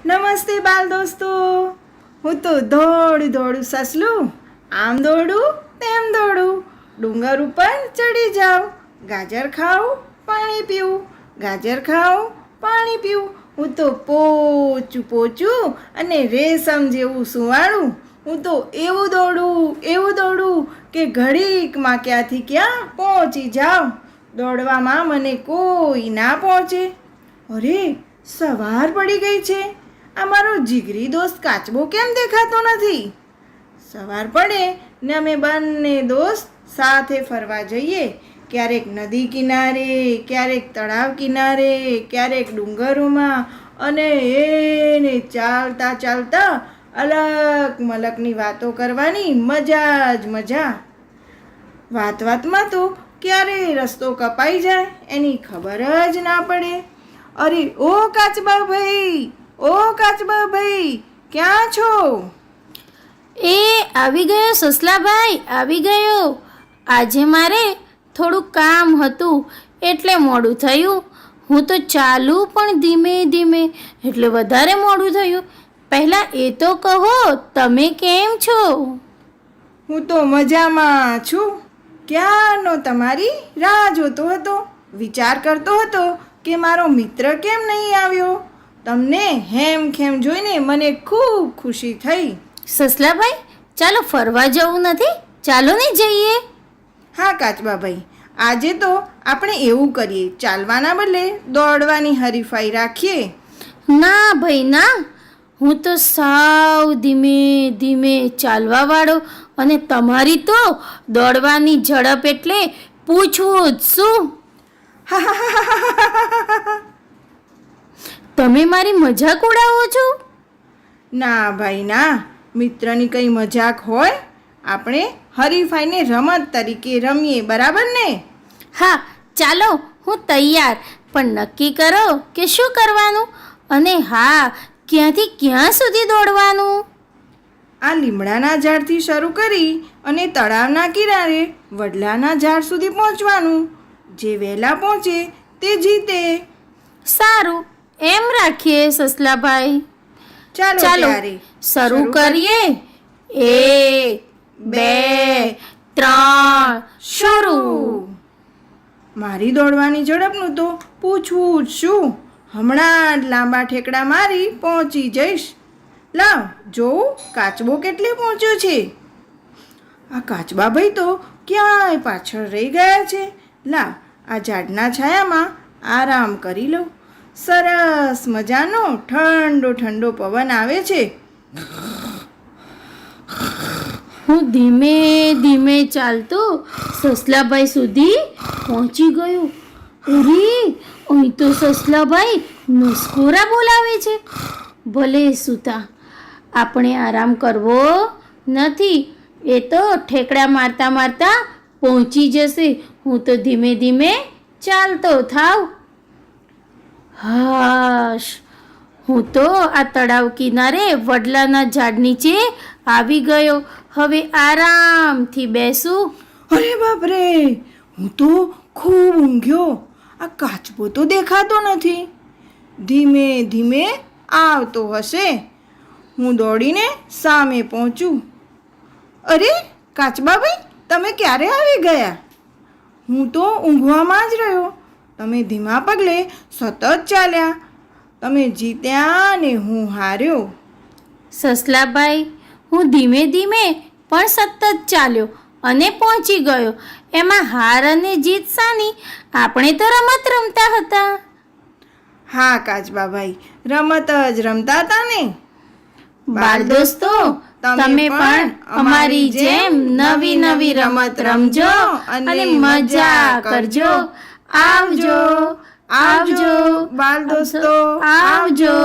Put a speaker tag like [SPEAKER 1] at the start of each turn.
[SPEAKER 1] નમસ્તે બાલ દોસ્તો. હું તો દોડું દોડું સસલું, આમ દોડું તેમ દોડું, ડુંગર ઉપર ચડી જાઉં, ગાજર ખાઉં પાણી પીવું, ગાજર ખાઉં પાણી પીવું. હું તો પોચું પોચું અને રેશમ જેવું સુવાળું. હું તો એવું દોડું કે ઘડીકમાં ક્યાંથી ક્યાં પહોંચી જાઉં. દોડવામાં મને કોઈ ના પહોંચે. અરે, સવાર પડી ગઈ છે. આ મારો જીગરી દોસ્ત કાચબો કેમ દેખાતો નથી? સવાર પડે ને અમે બંને દોસ્ત સાથે ફરવા જઈએ. ક્યારેક નદી કિનારે, ક્યારેક તળાવ કિનારે, ક્યારેક ડુંગરોમાં, અને એને ચાલતા ચાલતા અલગ મલકની વાતો કરવાની મજા જ મજા. વાતમાં તો ક્યારે રસ્તો કપાઈ જાય એની ખબર જ ના પડે. અરે ઓ કાચબા ભાઈ, ક્યાં છો?
[SPEAKER 2] એ આવી ગયો સસલાભાઈ, આવી ગયો. આજે મારે થોડું કામ હતું એટલે મોડું થયું. હું તો ચાલું પણ ધીમે ધીમે એટલે વધારે મોડું થયું. પહેલાં એ તો કહો, તમે કેમ છો?
[SPEAKER 1] હું તો મજામાં છું. ક્યારનો તમારી રાહ જોતો હતો. વિચાર કરતો હતો કે મારો મિત્ર કેમ નહીં આવ્યો. તમને હેમખેમ જોઈને મને ખૂબ ખુશી થઈ.
[SPEAKER 2] સસલાભાઈ, ચાલો ફરવા જવું નથી? ચાલો ને જઈએ.
[SPEAKER 1] હા કાચબાભાઈ, આજે તો આપણે એવું કરીએ, ચાલવાના બદલે દોડવાની હરીફાઈ રાખીએ.
[SPEAKER 2] ના ભાઈ ના, હું તો સાવ ધીમે ધીમે ચાલવાવાળો, અને તમારી તો દોડવાની ઝડપ એટલે પૂછવું જ શું. તમે મારી મજાક ઉડાવો છો?
[SPEAKER 1] ના ભાઈ ના, મિત્રની કંઈ મજાક હોય? આપણે હરીફાઈને રમત તરીકે રમીએ, બરાબર ને?
[SPEAKER 2] હા ચાલો, હું તૈયાર. પણ નક્કી કરો કે શું કરવાનું, અને હા, ક્યાંથી ક્યાં સુધી દોડવાનું.
[SPEAKER 1] આ લીમડાના ઝાડથી શરૂ કરી અને તળાવના કિનારે વડલાના ઝાડ સુધી પહોંચવાનું. જે વહેલા પહોંચે તે જીતે.
[SPEAKER 2] સારું, એમ રાખીએ સસલાભાઈ.
[SPEAKER 1] ચાલો ત્યારે
[SPEAKER 2] શરૂ કરીએ. 1, 2, 3 શરૂ.
[SPEAKER 1] મારી દોડવાની ઝડપનું તો પૂછવું જ શું. હમણાં જ લાંબા ઠેકડા મારી પહોંચી જઈશ. લાવ જોઉં કાચબો કેટલે પહોંચ્યો છે. આ કાચબા ભાઈ તો ક્યાંય પાછળ રહી ગયા છે. લાવ આ ઝાડના છાયામાં આરામ કરી લઉં. સરસ મજાનો ઠંડો ઠંડો પવન આવે છે.
[SPEAKER 2] હું ધીમે ધીમે ચાલતો સસલાભાઈ સુધી પહોંચી ગયો. અરે, અહીં તો સસલાભાઈ નસકોરા બોલાવે છે. ભલે સૂતા, આપણે આરામ કરવો નથી. એ તો ઠેકડા મારતા મારતા પહોંચી જશે. હું તો ધીમે ધીમે ચાલતો થાવ. હાશ, હું તો આ તળાવ કિનારે વડલાના ઝાડ નીચે આવી ગયો. હવે આરામથી બેસું.
[SPEAKER 1] અરે બાપરે, હું તો ખૂબ ઊંઘ્યો. આ કાચબો તો દેખાતો નથી. ધીમે ધીમે આવતો હશે. હું દોડીને સામે પહોંચું. અરે કાચબાભાઈ, તમે ક્યારે આવી ગયા? હું તો ઊંઘવામાં જ રહ્યો. તમે ધીમા પગલે સતત ચાલ્યા. તમે જીત્યા ને હું હાર્યો.
[SPEAKER 2] સસલાભાઈ, હું ધીમે ધીમે પણ સતત ચાલ્યો અને પહોંચી ગયો. એમાં હાર અને જીત સાની? આપણે તો રમત રમતા હતા.
[SPEAKER 1] હા કાચબાભાઈ, રમત જ રમતા હતા ને.
[SPEAKER 2] બાળ દોસ્તો, તમે પણ અમારી જેમ નવી નવી રમત રમજો અને મજા કરજો. આવજો
[SPEAKER 1] આવજો બાળ દોસ્તો,
[SPEAKER 2] આવજો.